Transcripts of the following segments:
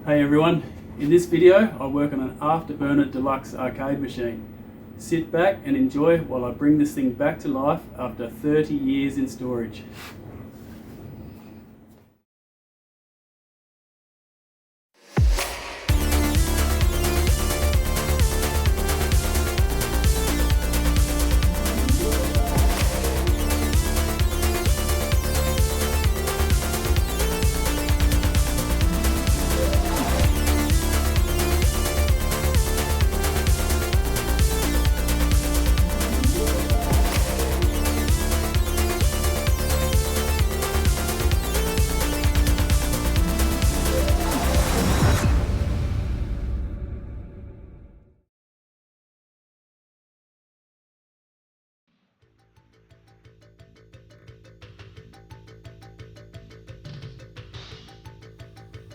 Hey everyone, in this video I work on an Afterburner deluxe arcade machine. Sit back and enjoy while I bring this thing back to life after 30 years in storage.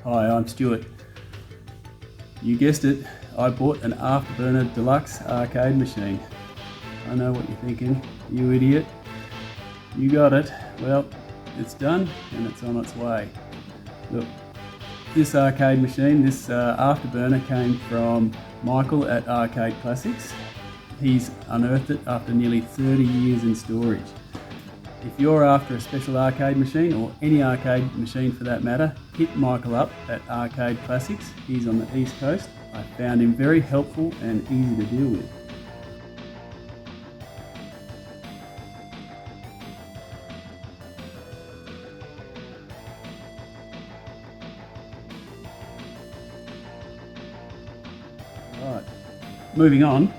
Hi, I'm Stuart. You guessed it, I bought an Afterburner deluxe arcade machine. I know what you're thinking, you idiot. You got it. Well, it's done and it's on its way. Look, this arcade machine, this Afterburner came from Michael at Arcade Classics. He's unearthed it after nearly 30 years in storage. If you're after a special arcade machine, or any arcade machine for that matter, hit Michael up at Arcade Classics. He's on the East Coast. I found him very helpful and easy to deal with. Right, moving on,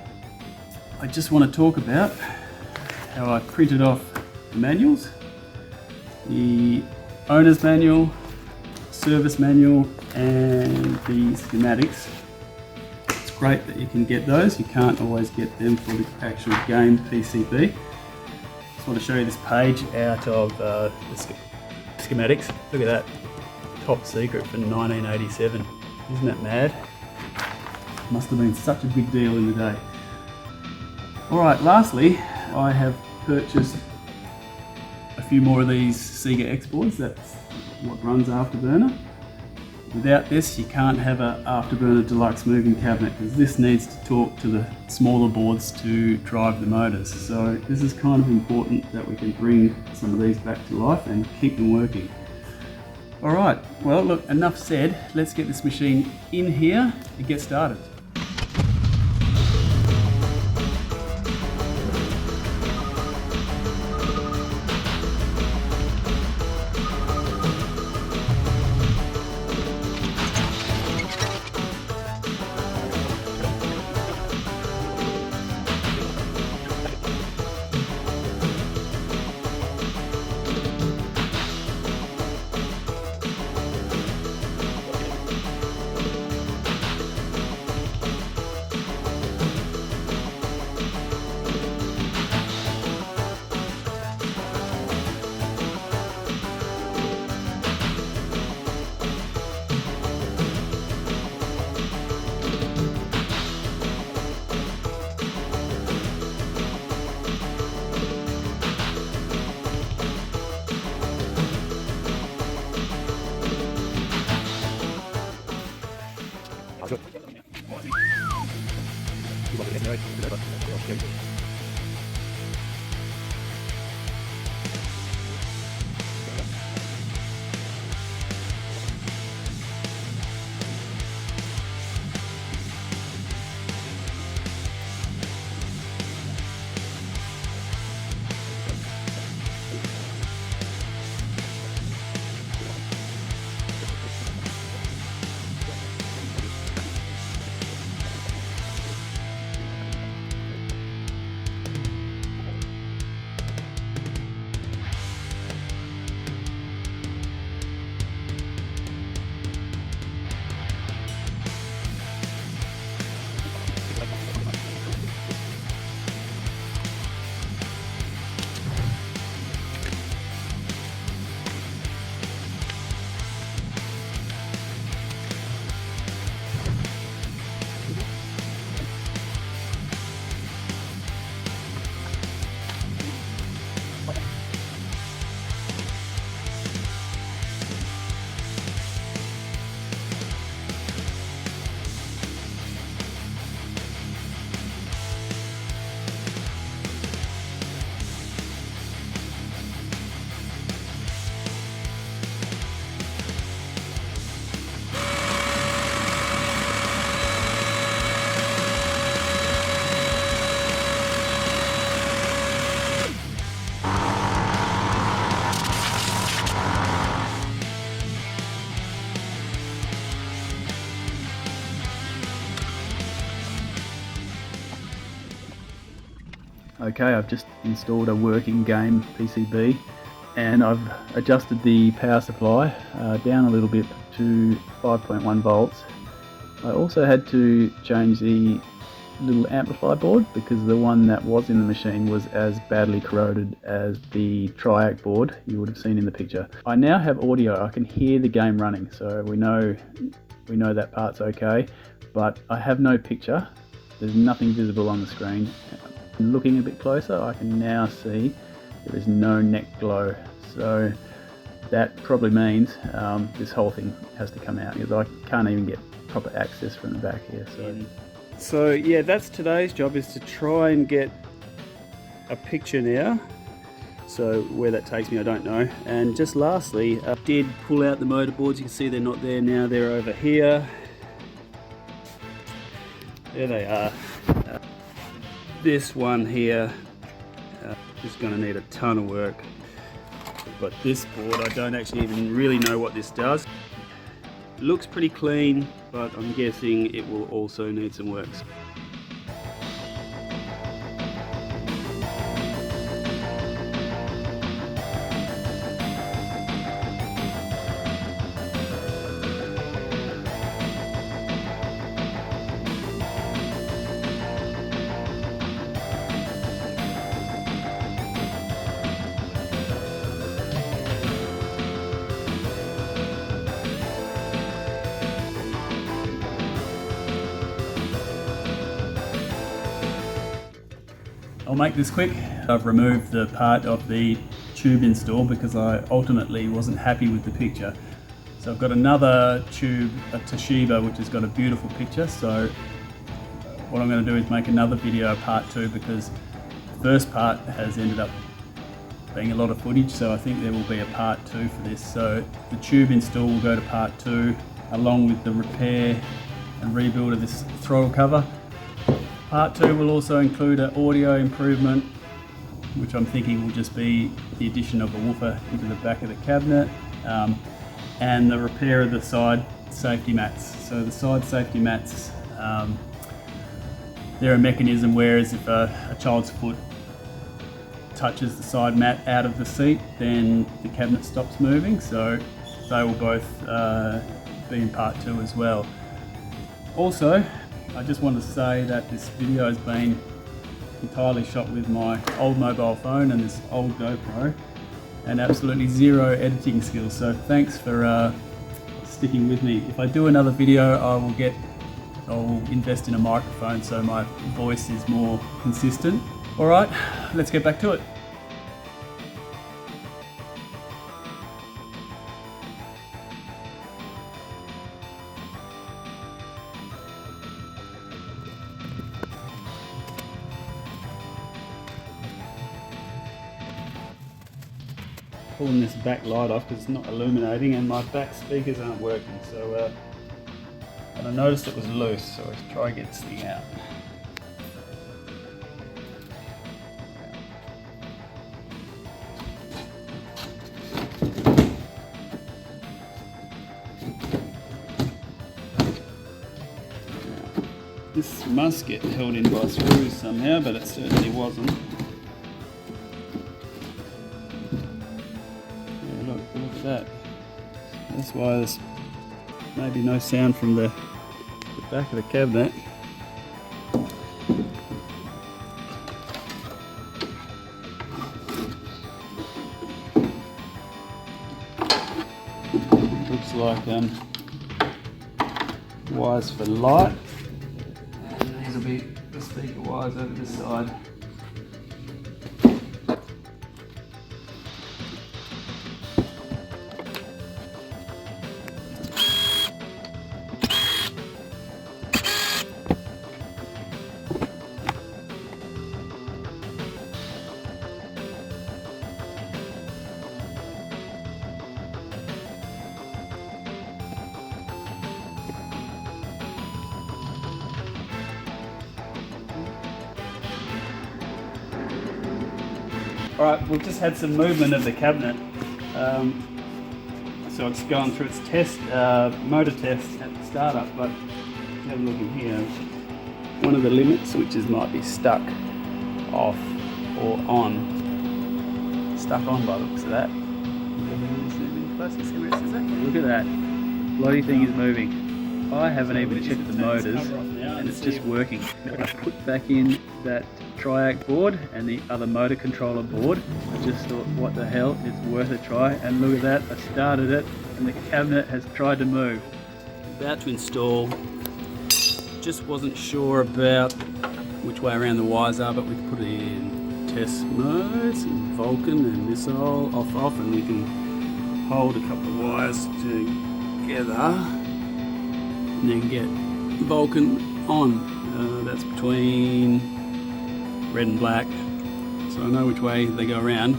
I just want to talk about how I printed off the manuals, the owner's manual, service manual, and the schematics. It's great that you can get those. You can't always get them for the actual game PCB. Just want to show you this page out of the schematics. Look at that, top secret from 1987. Isn't that mad? Must have been such a big deal in the day. Alright, lastly, I have purchased a few more of these Sega X boards. That's what runs Afterburner. Without this, you can't have an Afterburner deluxe moving cabinet, because this needs to talk to the smaller boards to drive the motors. So this is kind of important that we can bring some of these back to life and keep them working. Alright, well look, enough said. Let's get this machine in here and get started. Okay, I've just installed a working game PCB and I've adjusted the power supply down a little bit to 5.1 volts. I also had to change the little amplifier board because the one that was in the machine was as badly corroded as the Triac board you would have seen in the picture. I now have audio. I can hear the game running, so we know that part's okay, but I have no picture. There's nothing visible on the screen. Looking a bit closer, I can now see there is no neck glow, so that probably means this whole thing has to come out because I can't even get proper access from the back here. So yeah, that's today's job, is to try and get a picture now. So where that takes me, I don't know. And just lastly, I did pull out the motor boards. You can see they're not there now, they're over here. There they are. This one here is going to need a ton of work. But this board, I don't actually even really know what this does. It looks pretty clean, but I'm guessing it will also need some work. I'll make this quick. I've removed the part of the tube install because I ultimately wasn't happy with the picture. So I've got another tube, a Toshiba, which has got a beautiful picture. So what I'm going to do is make another video, part 2, because the first part has ended up being a lot of footage. So I think there will be a part 2 for this. So the tube install will go to part 2, along with the repair and rebuild of this throttle cover. Part 2 will also include an audio improvement, which I'm thinking will just be the addition of a woofer into the back of the cabinet, and the repair of the side safety mats. So the side safety mats, they're a mechanism whereas if a child's foot touches the side mat out of the seat, then the cabinet stops moving. So they will both be in part 2 as well. Also, I just want to say that this video has been entirely shot with my old mobile phone and this old GoPro, and absolutely zero editing skills. So thanks for sticking with me. If I do another video, I'll invest in a microphone so my voice is more consistent. All right, let's get back to it. Pulling this back light off because it's not illuminating and my back speakers aren't working, so and I noticed it was loose, so let's try and get this thing out. This must get held in by screws somehow, but it certainly wasn't. Look at that. That's why there's maybe no sound from the back of the cabinet. Looks like wires for light. And these will be the speaker wires over this side. Alright, we've just had some movement of the cabinet, so it's gone through its test, motor test at the startup, but have a look in here. One of the limit switches might be stuck off, or on. Stuck on by the looks of that. Look at that. Bloody thing is moving. I haven't even checked the motors and it's just working. I put back in that triac board and the other motor controller board. I just thought, what the hell, it's worth a try. And look at that, I started it and the cabinet has tried to move. About to install. Just wasn't sure about which way around the wires are, but we can put it in test modes and Vulcan and missile off, and we can hold a couple of wires together and then get Vulcan on. That's between red and black, so I know which way they go around.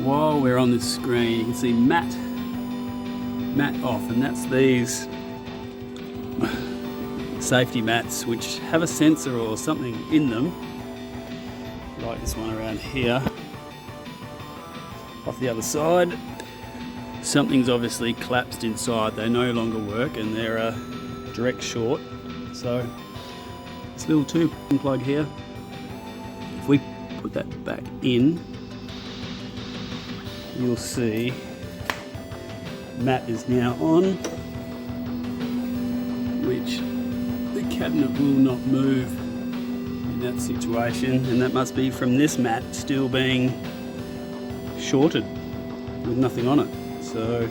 While we're on this screen, you can see matte off, and that's these safety mats which have a sensor or something in them, like this one around here. Off the other side, something's obviously collapsed inside. They no longer work and they're a direct short. So this little tube plug here, if we put that back in, you'll see mat is now on, which the cabinet will not move in that situation, and that must be from this mat still being shorted with nothing on it. So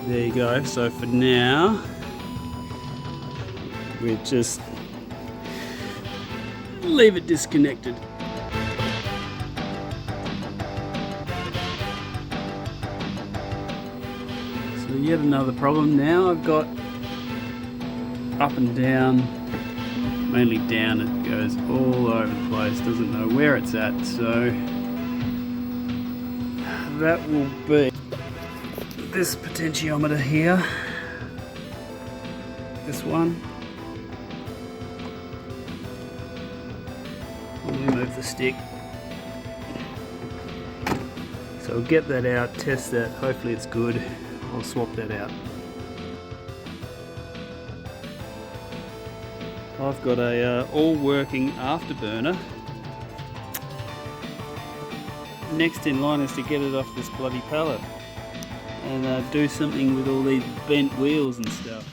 there you go. So for now we'll just leave it disconnected. So yet another problem now. I've got up and down, mainly down. It goes all over the place, doesn't know where it's at. So that will be this potentiometer here, this one. We'll remove the stick. So we'll get that out, test that, hopefully it's good. I'll swap that out. I've got a all working Afterburner. Next in line is to get it off this bloody pallet and do something with all these bent wheels and stuff.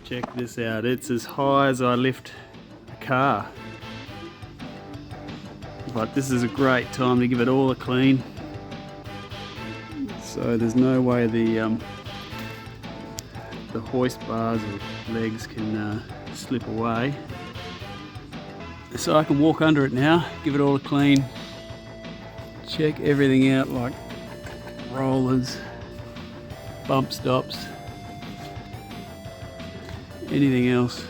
Check this out, it's as high as I lift a car. But this is a great time to give it all a clean. So there's no way the hoist bars or legs can slip away. So I can walk under it now, give it all a clean, check everything out like rollers, bump stops, anything else.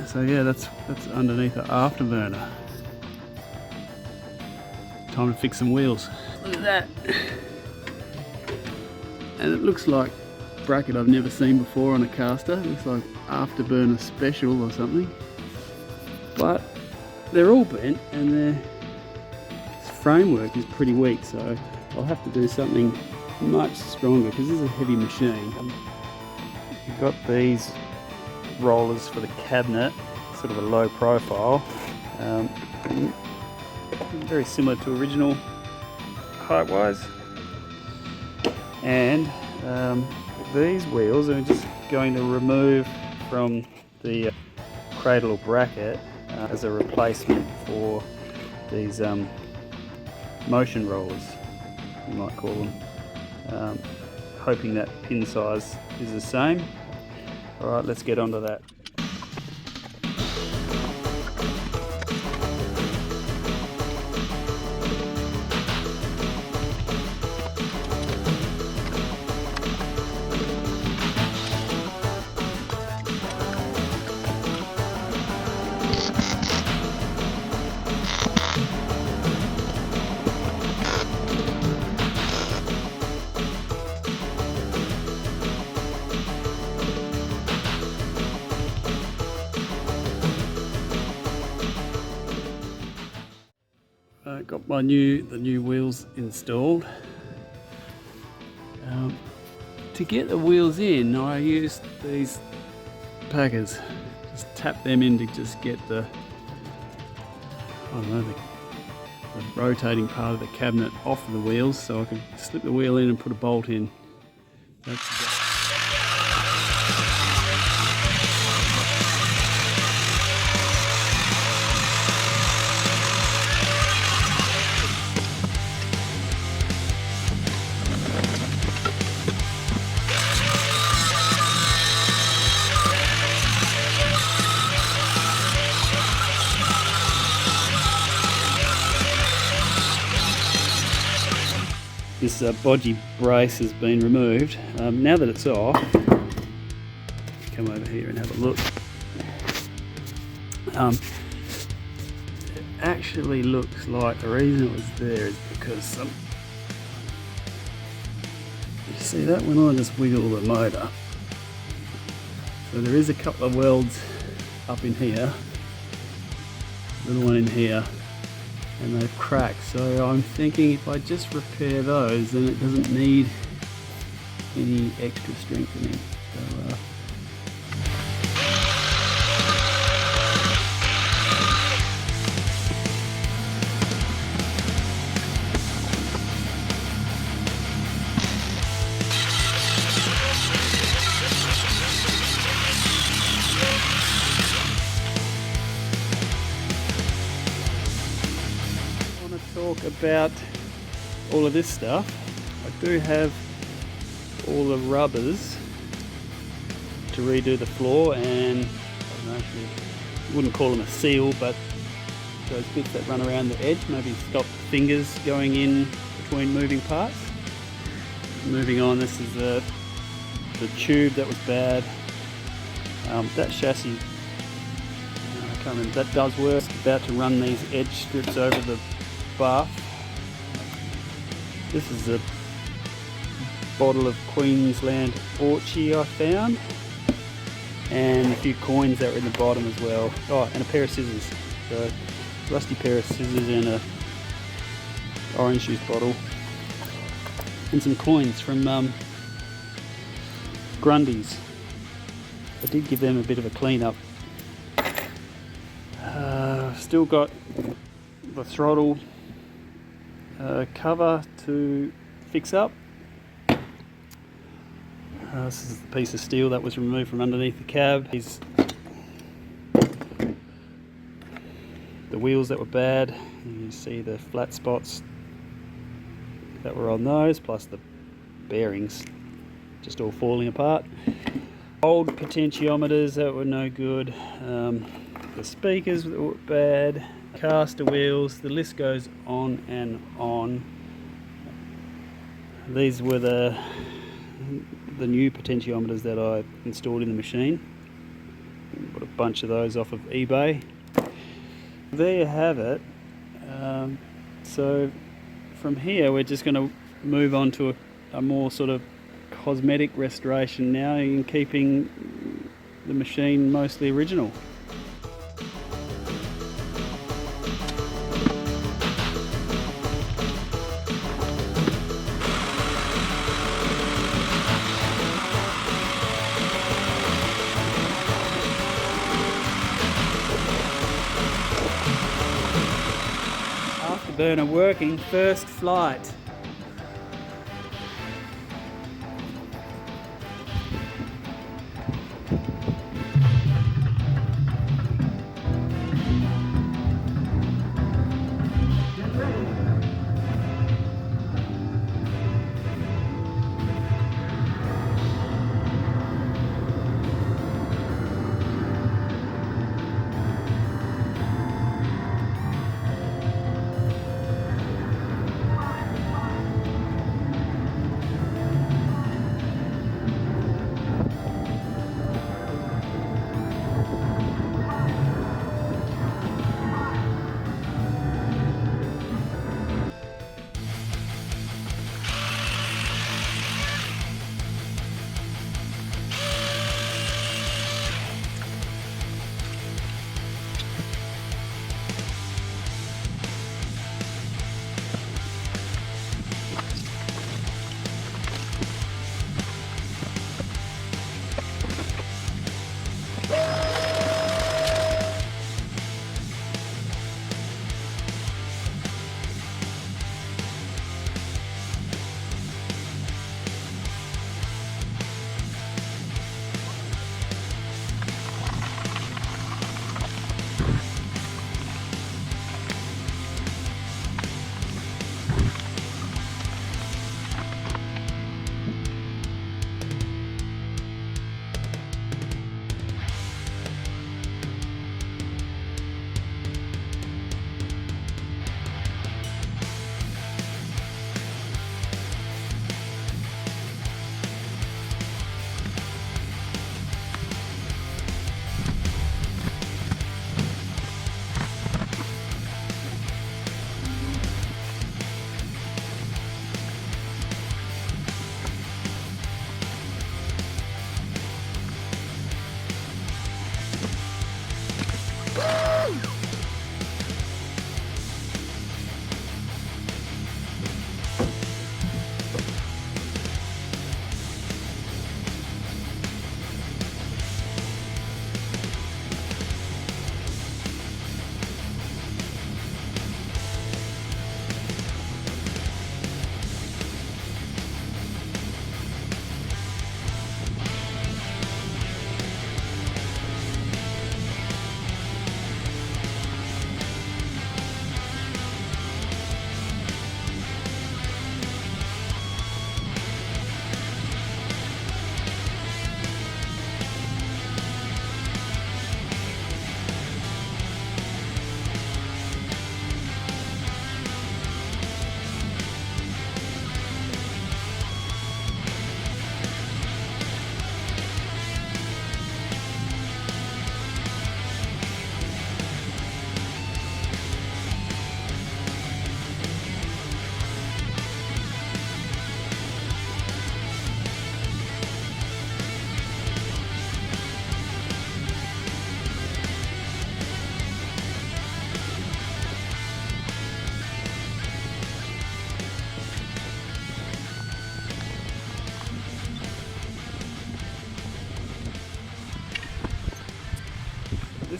So yeah, that's underneath the Afterburner. Time to fix some wheels. Look at that. And it looks like a bracket I've never seen before on a caster. It looks like Afterburner Special or something. But they're all bent and their framework is pretty weak, so I'll have to do something much stronger because this is a heavy machine. You've got these rollers for the cabinet, sort of a low profile, very similar to original height wise, and these wheels are just going to remove from the cradle or bracket as a replacement for these motion rollers, you might call them, hoping that pin size is the same. Alright, let's get onto that. got the new wheels installed. To get the wheels in, I used these packers. Just tap them in to just get the, I don't know, the rotating part of the cabinet off of the wheels, so I can slip the wheel in and put a bolt in. That's This bodgy brace has been removed. Now that it's off, come over here and have a look. It actually looks like the reason it was there is because you see that when I just wiggle the motor, so there is a couple of welds up in here, little one in here, and they've cracked. So I'm thinking if I just repair those, then it doesn't need any extra strengthening. So, talk about all of this stuff. I do have all the rubbers to redo the floor, and I don't know if you wouldn't call them a seal, but those bits that run around the edge, maybe stop fingers going in between moving parts. Moving on, this is the tube that was bad. That chassis, I can't remember, that does work. About to run these edge strips over the bath. This is a bottle of Queensland Orchie I found, and a few coins that were in the bottom as well. Oh, and a pair of scissors. So, rusty pair of scissors and a orange juice bottle, and some coins from Grundy's. I did give them a bit of a clean up. Still got the throttle cover to fix up. This is the piece of steel that was removed from underneath the cab. These, the wheels that were bad, you see the flat spots that were on those, plus the bearings just all falling apart. Old potentiometers that were no good, the speakers that were bad, caster wheels, the list goes on and on. These were the new potentiometers that I installed in the machine. Got a bunch of those off of eBay. There you have it. So from here we're just going to move on to a more sort of cosmetic restoration now, in keeping the machine mostly original. Afterburner working, first flight.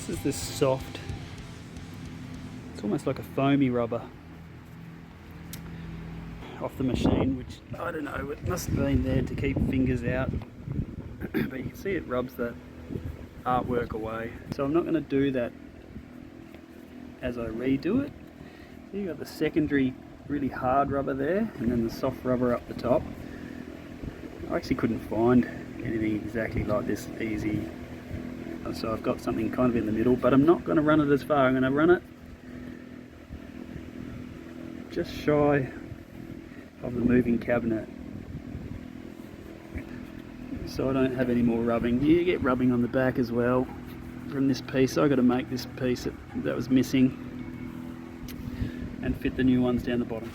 This is this soft, it's almost like a foamy rubber off the machine, which I don't know, it must have been there to keep fingers out. But you can see it rubs the artwork away. So I'm not going to do that as I redo it. So you've got the secondary really hard rubber there, and then the soft rubber up the top. I actually couldn't find anything exactly like this easy, so I've got something kind of in the middle, but I'm not going to run it as far. I'm going to run it just shy of the moving cabinet, so I don't have any more rubbing. You get rubbing on the back as well from this piece. So I've got to make this piece that was missing and fit the new ones down the bottom.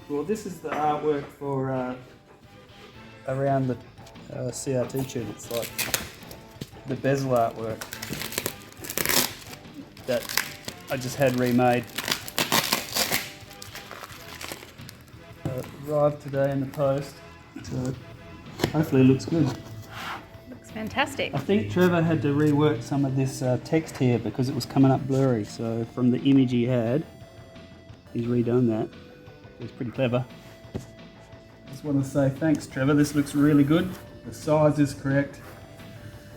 Well, this is the artwork for around the CRT tube. It's like the Bezel artwork that I just had remade. Arrived today in the post, so hopefully it looks good. Looks fantastic. I think Trevor had to rework some of this text here because it was coming up blurry, so from the image he had, he's redone that. It was pretty clever. Just want to say thanks, Trevor. This looks really good. The size is correct.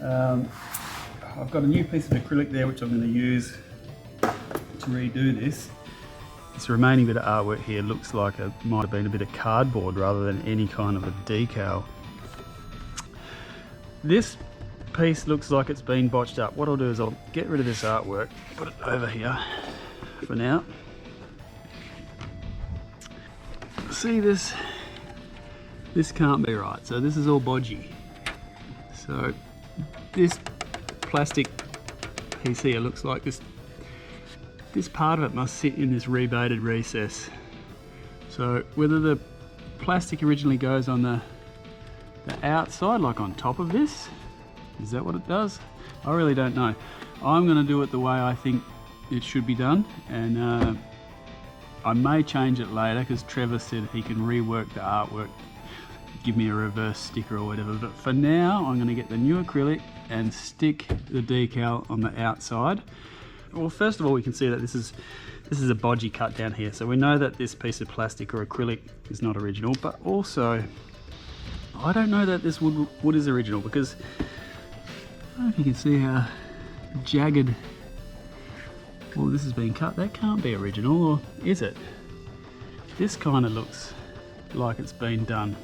I've got a new piece of acrylic there which I'm going to use to redo this. This remaining bit of artwork here looks like it might have been a bit of cardboard rather than any kind of a decal. This piece looks like it's been botched up. What I'll do is I'll get rid of this artwork, put it over here for now. See, this can't be right, so this is all bodgy. So this plastic piece here looks like this part of it must sit in this rebaited recess. So whether the plastic originally goes on the outside, like on top of this, is that what it does? I really don't know. I'm going to do it the way I think it should be done, and I may change it later because Trevor said he can rework the artwork give me a reverse sticker or whatever, but for now I'm going to get the new acrylic and stick the decal on the outside. Well, first of all, we can see that this is a bodgy cut down here, so we know that this piece of plastic or acrylic is not original, but also I don't know that this wood is original, because I don't know if you can see how jagged all this has been cut. That can't be original, or is it? This kind of looks like it's been done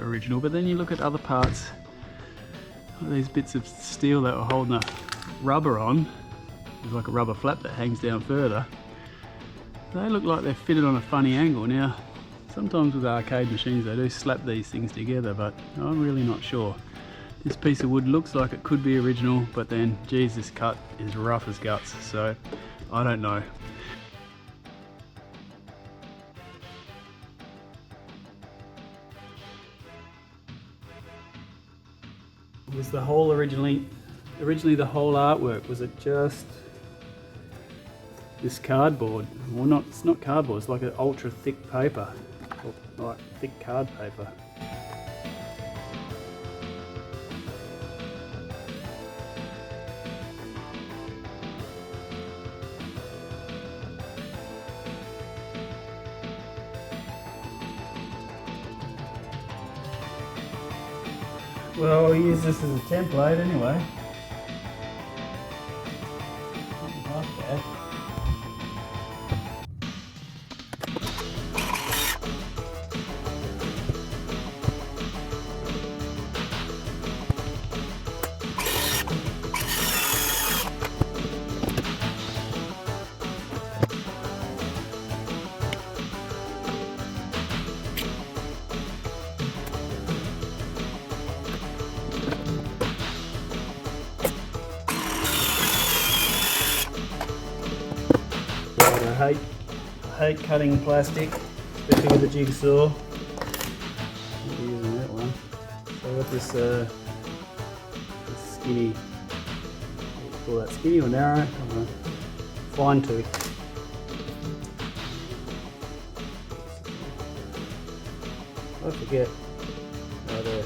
original, but then you look at other parts, these bits of steel that are holding the rubber on, there's like a rubber flap that hangs down further, they look like they're fitted on a funny angle. Now sometimes with arcade machines they do slap these things together, but I'm really not sure. This piece of wood looks like it could be original, but then geez, this cut is rough as guts, so I don't know. Was the whole originally the whole artwork, was it just this cardboard? Well, not, it's not cardboard, it's like an ultra thick paper, or like thick card paper. Well, we'll use this as a template anyway. Not bad. I hate cutting plastic, especially with a jigsaw. I'll be using that one. So I've got this skinny, what do you call that, skinny or narrow? Fine tooth. I forget. Oh, there.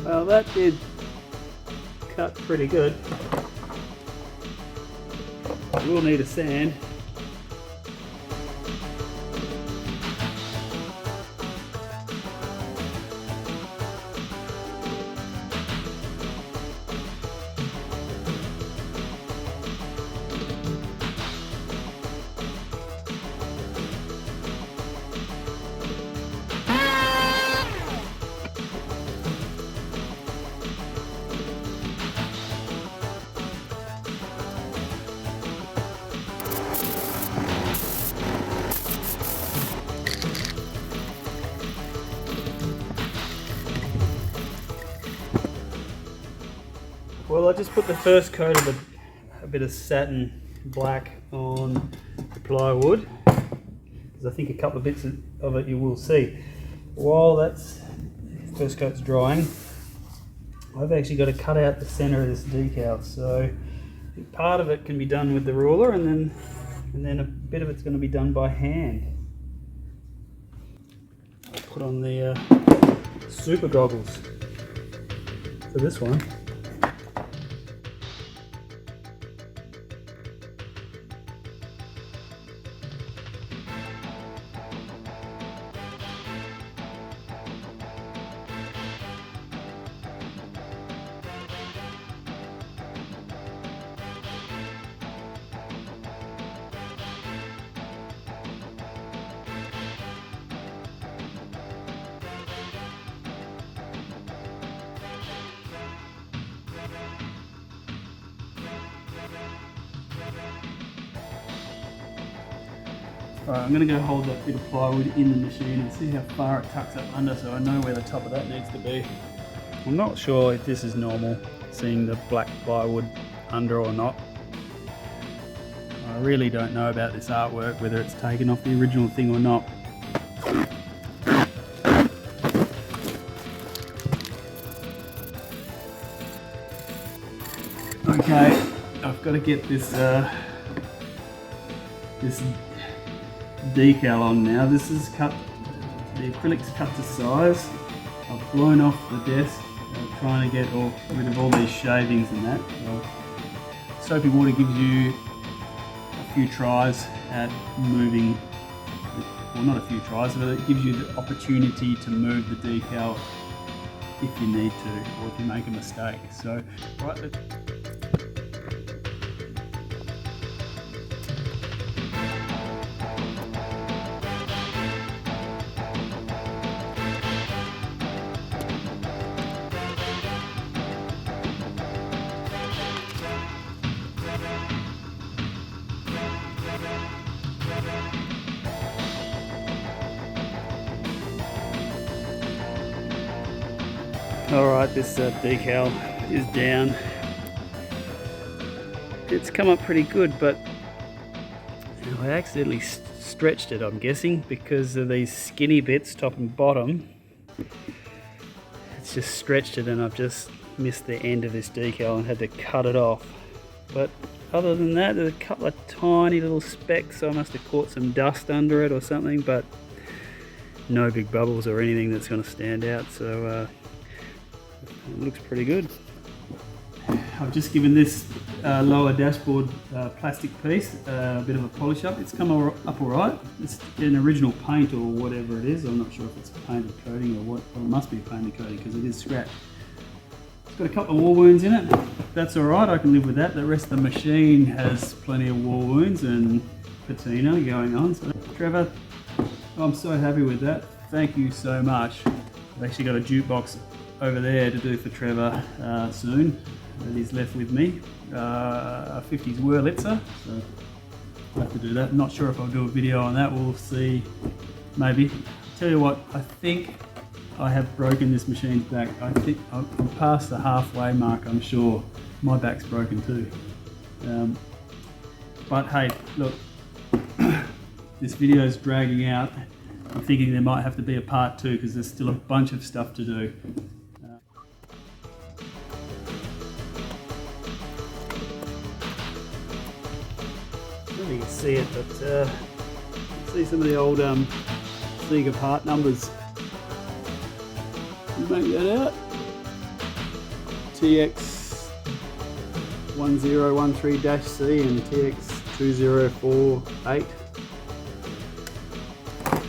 Well, that did cut pretty good. We'll need a sand. Well, I just put the first coat of a bit of satin black on the plywood, because I think a couple of bits of it you will see. While that's first coat's drying, I've actually got to cut out the center of this decal. So part of it can be done with the ruler, and then a bit of it's going to be done by hand. I'll put on the super goggles for this one. Alright, I'm going to go hold that bit of plywood in the machine and see how far it tucks up under, so I know where the top of that needs to be. I'm not sure if this is normal, seeing the black plywood under or not. I really don't know about this artwork, whether it's taken off the original thing or not. to get this this decal on now. This is cut, the acrylic's cut to size. I've blown off the desk, trying to get rid of all these shavings and that. Soapy water gives you a few tries at moving, well, not a few tries, but it gives you the opportunity to move the decal if you need to, or if you make a mistake. So, right, alright, this decal is down. It's come up pretty good, but I accidentally stretched it, I'm guessing, because of these skinny bits, top and bottom. It's just stretched it and I've just missed the end of this decal and had to cut it off. But other than that, there's a couple of tiny little specks, so I must have caught some dust under it or something, but no big bubbles or anything that's going to stand out, so it looks pretty good. I've just given this lower dashboard plastic piece a bit of a polish up. It's come up alright. It's an original paint or whatever it is. I'm not sure if it's painted coating or what. Well, it must be a painted coating because it is scratched. It's got a couple of war wounds in it. That's alright, I can live with that. The rest of the machine has plenty of war wounds and patina going on. So, Trevor, I'm so happy with that. Thank you so much. I've actually got a jukebox over there to do for Trevor soon that he's left with me. A 50s Wurlitzer, so I'll have to do that. I'm not sure if I'll do a video on that, we'll see, maybe. Tell you what, I think I have broken this machine's back. I think I'm past the halfway mark, I'm sure. My back's broken too. But hey, look, this video is dragging out. I'm thinking there might have to be a part 2 because there's still a bunch of stuff to do. I don't know if you can see it, but see some of the old Sega part numbers. You make that out? TX 1013-C and TX 2048.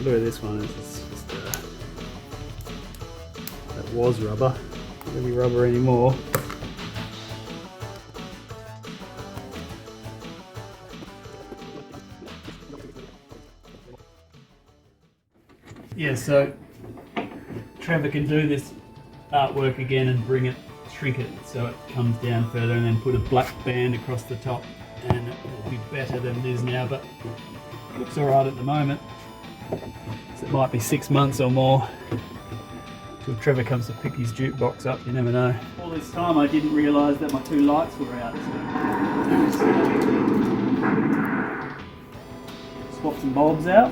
Look at this one, it's just, that was rubber, not really rubber anymore. Yeah, so Trevor can do this artwork again and bring it, shrink it so it comes down further, and then put a black band across the top, and it will be better than it is now, but it looks alright at the moment. So it might be 6 months or more till Trevor comes to pick his jukebox up, you never know. All this time I didn't realise that my 2 lights were out. So swap some bulbs out.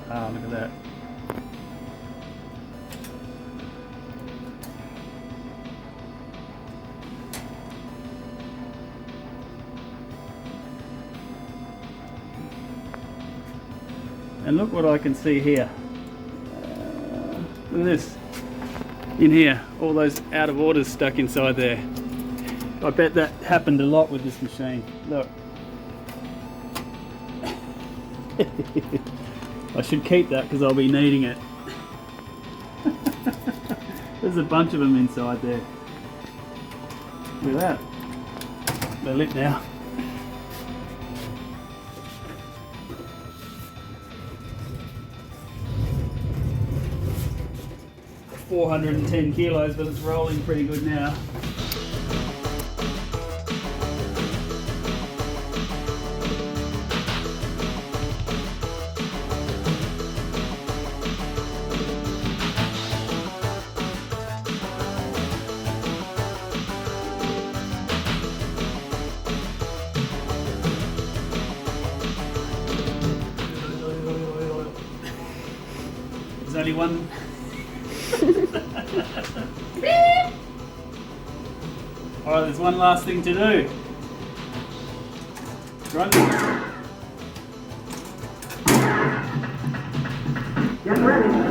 Ah, look at that. And look what I can see here. Look at this. In here, all those out of orders stuck inside there. I bet that happened a lot with this machine. Look. I should keep that because I'll be needing it. There's a bunch of them inside there. Look at that. They're lit now. $410 kilos, but it's rolling pretty good now. There's only one. Alright, there's one last thing to do. Grunt. Get ready.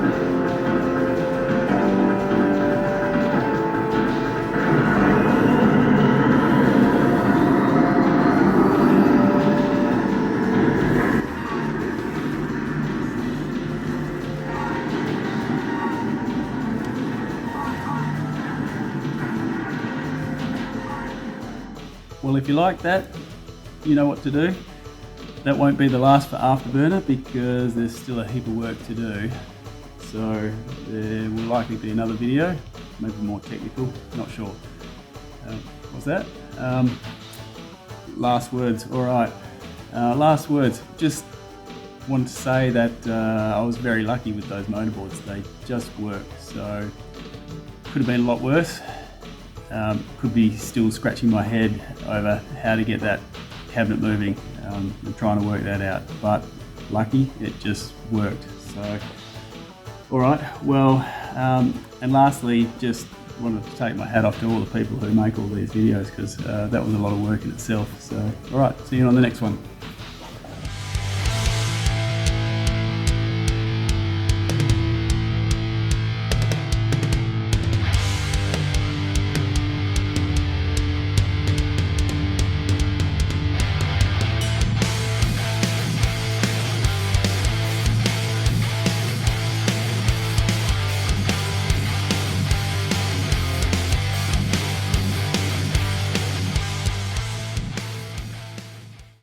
Well, if you like that, you know what to do. That won't be the last for Afterburner because there's still a heap of work to do. So there will likely be another video, maybe more technical, not sure. What's that? Last words, all right. Last words, just wanted to say that I was very lucky with those motorboards. They just worked, so could have been a lot worse. Could be still scratching my head over how to get that cabinet moving and trying to work that out, but lucky it just worked. So alright, well, and lastly, just wanted to take my hat off to all the people who make all these videos because that was a lot of work in itself. So alright, see you on the next one.